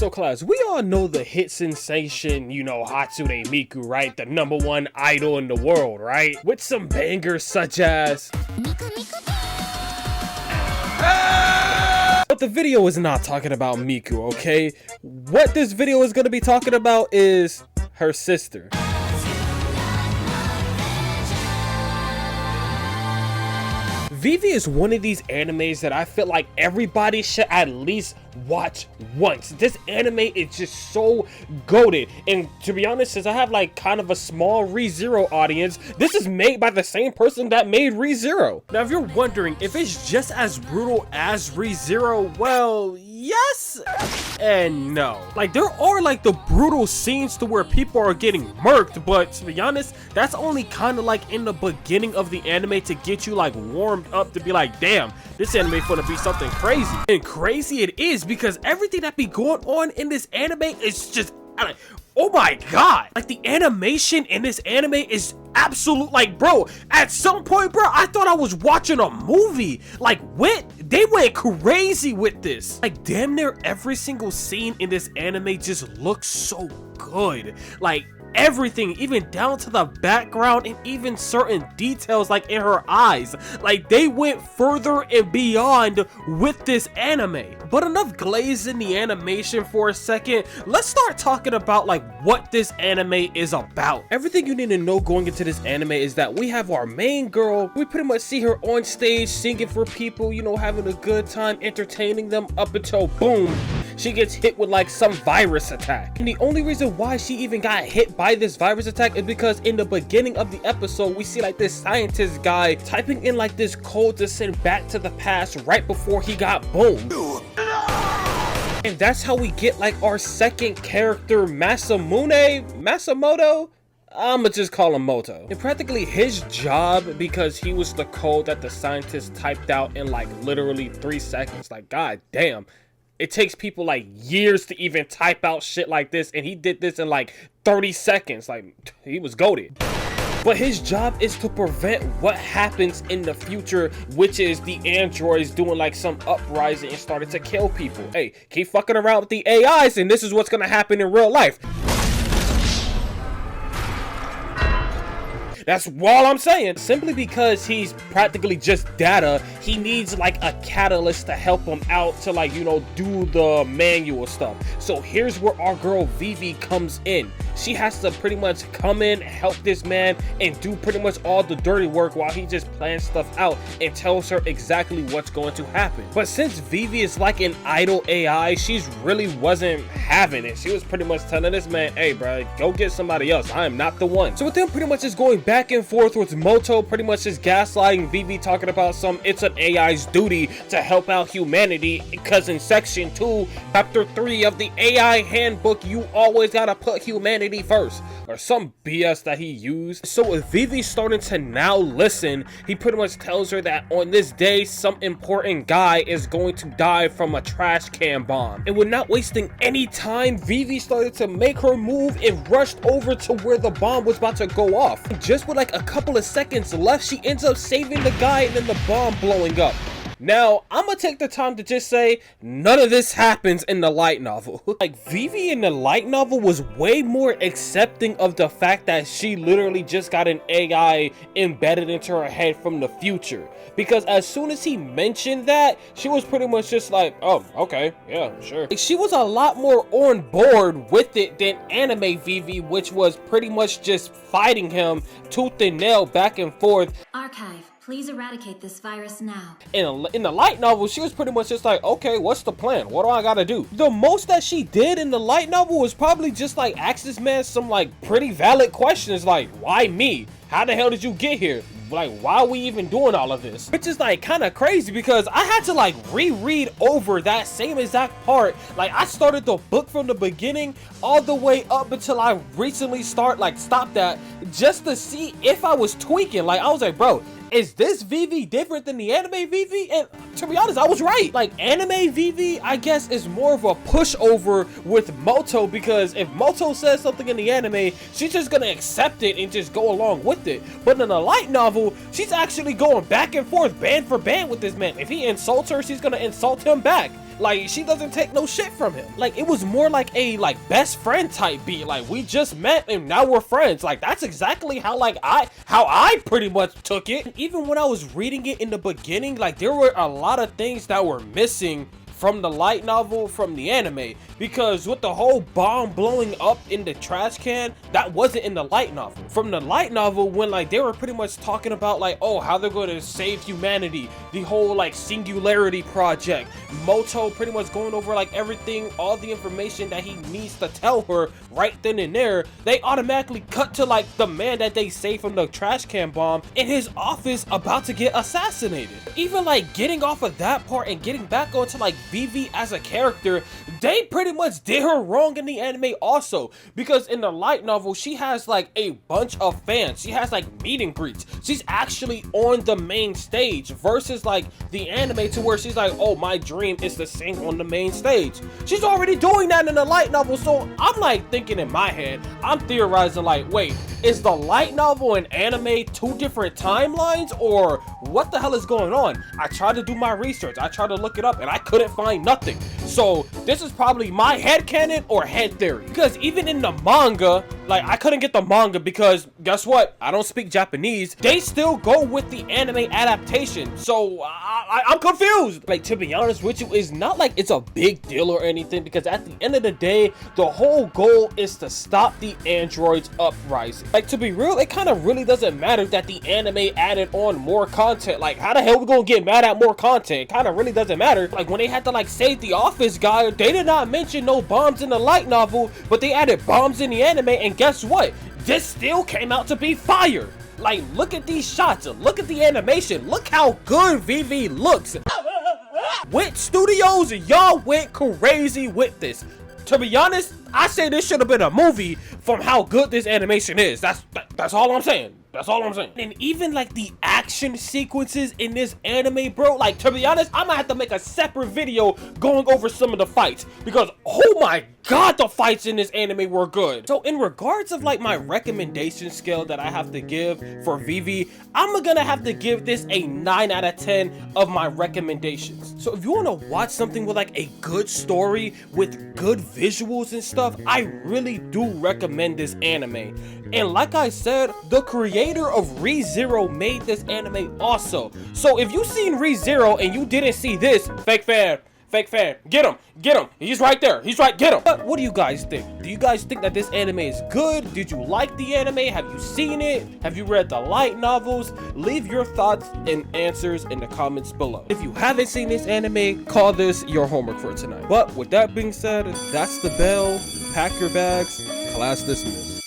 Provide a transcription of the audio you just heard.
So class, we all know the hit sensation, you know, Hatsune Miku, right? The #1 idol in the world, right? With some bangers such as... But the video is not talking about Miku, okay? What this video is going to be talking about is her sister. Vivy is one of these animes that I feel like everybody should at least watch once. This anime is just so goated, and to be honest, since I have like kind of a small ReZero audience, this is made by the same person that made ReZero. Now if you're wondering if it's just as brutal as ReZero, well, yes and no. Like there are like the brutal scenes to where people are getting murked, but to be honest, that's only kind of like in the beginning of the anime to get you like warmed up to be like, damn, this anime is gonna be something crazy. And crazy it is because everything that be going on in this anime is just like, oh my god, like the animation in this anime is absolute. Like bro, at some point bro, I thought I was watching a movie. Like they went crazy with this. Like damn near every single scene in this anime just looks so good. Like everything, even down to the background and even certain details like in her eyes, like they went further and beyond with this anime. But enough glaze in the animation for a second, let's start talking about like what this anime is about. Everything you need to know going into this anime is that we have our main girl. We pretty much see her on stage singing for people, you know, having a good time, entertaining them, up until boom, she gets hit with like some virus attack. And the only reason why she even got hit by this virus attack is because in the beginning of the episode we see like this scientist guy typing in like this code to send back to the past right before he got boomed. And that's how we get like our second character, Masamoto. I'ma just call him Moto. And practically his job, because he was the code that the scientist typed out in like literally 3 seconds. Like god damn, it takes people like years to even type out shit like this, and he did this in like 30 seconds. Like he was goated. But his job is to prevent what happens in the future, which is the androids doing like some uprising and starting to kill people. Hey, keep fucking around with the AIs and this is what's gonna happen in real life. That's all I'm saying. Simply because he's practically just data, he needs like a catalyst to help him out to like, you know, do the manual stuff. So here's where our girl Vivy comes in. She has to pretty much come in, help this man, and do pretty much all the dirty work while he just plans stuff out and tells her exactly what's going to happen. But since Vivy is like an idle AI, she's really wasn't having it. She was pretty much telling this man, hey bro, go get somebody else. I am not the one. So with them pretty much just going back and forth with Moto pretty much just gaslighting Vivy, talking about it's an AI's duty to help out humanity because in section 2 chapter 3 of the AI handbook you always gotta put humanity first, or some BS that he used. So with Vivy starting to now listen, he pretty much tells her that on this day some important guy is going to die from a trash can bomb. And with not wasting any time, Vivy started to make her move and rushed over to where the bomb was about to go off. And just with like a couple of seconds left, she ends up saving the guy and then the bomb blowing up. Now, I'm gonna take the time to just say none of this happens in the light novel. Like, Vivy in the light novel was way more accepting of the fact that she literally just got an AI embedded into her head from the future. Because as soon as he mentioned that, she was pretty much just like, oh, okay, yeah, sure. Like, she was a lot more on board with it than anime Vivy, which was pretty much just fighting him tooth and nail back and forth. Archive. Please eradicate this virus now. In the light novel, she was pretty much just like, okay, what's the plan? What do I gotta do? The most that she did in the light novel was probably just like ask this man some like pretty valid questions like, why me? How the hell did you get here? Like, why are we even doing all of this? Which is like kind of crazy because I had to like reread over that same exact part. Like I started the book from the beginning all the way up until I recently stopped that just to see if I was tweaking. Like I was like, bro, is this Vivy different than the anime Vivy? And to be honest, I was right. Like anime Vivy, I guess, is more of a pushover with Moto, because if Moto says something in the anime, she's just gonna accept it and just go along with it. But in the light novel, she's actually going back and forth, band for band with this man. If he insults her, she's gonna insult him back. Like, she doesn't take no shit from him. Like, it was more like a best friend type beat. Like, we just met and now we're friends. Like, that's exactly how I pretty much took it. Even when I was reading it in the beginning, like, there were a lot of things that were missing from the light novel from the anime, because with the whole bomb blowing up in the trash can, that wasn't in the light novel. From the light novel, when like they were pretty much talking about like, oh, how they're going to save humanity, the whole like singularity project, Moto pretty much going over like everything, all the information that he needs to tell her right then and there, they automatically cut to like the man that they saved from the trash can bomb in his office about to get assassinated. Even like getting off of that part and getting back onto like Vivy as a character, they pretty much did her wrong in the anime also, because in the light novel she has like a bunch of fans, she has like meet and greets, she's actually on the main stage, versus like the anime to where she's like, oh, my dream is to sing on the main stage. She's already doing that in the light novel. So I'm like thinking in my head, I'm theorizing like, wait, is the light novel and anime two different timelines, or what the hell is going on? I tried to do my research, I tried to look it up, and I couldn't find nothing. So this is probably my headcanon or head theory, because even in the manga, like, I couldn't get the manga because guess what, I don't speak Japanese. They still go with the anime adaptation, so I'm confused. Like, to be honest with you, it's not like it's a big deal or anything, because at the end of the day, the whole goal is to stop the androids uprising. Like, to be real, it kind of really doesn't matter that the anime added on more content. Like, how the hell we gonna get mad at more content? It kind of really doesn't matter. Like, when they had to like save the office guy, they did not mention no bombs in the light novel, but they added bombs in the anime, and guess what, this still came out to be fire. Like, look at these shots, look at the animation, look how good Vivy looks. With studios, y'all went crazy with this. To be honest, I say this should have been a movie from how good this animation is. That's all I'm saying. That's all I'm saying. And even like the action sequences in this anime, bro, like, to be honest, I might have to make a separate video going over some of the fights, because oh my god, the fights in this anime were good. So in regards of like my recommendation scale that I have to give for Vivy, I'm gonna have to give this a 9 out of 10 of my recommendations. So if you want to watch something with like a good story with good visuals and stuff, I really do recommend this anime. And like I said, the creator of ReZero made this anime also. So if you seen ReZero and you didn't see this, fake fan, get him, he's right there, get him. But what do you guys think? Do you guys think that this anime is good? Did you like the anime? Have you seen it? Have you read the light novels? Leave your thoughts and answers in the comments below. If you haven't seen this anime, call this your homework for tonight. But with that being said, that's the bell, pack your bags, class dismissed.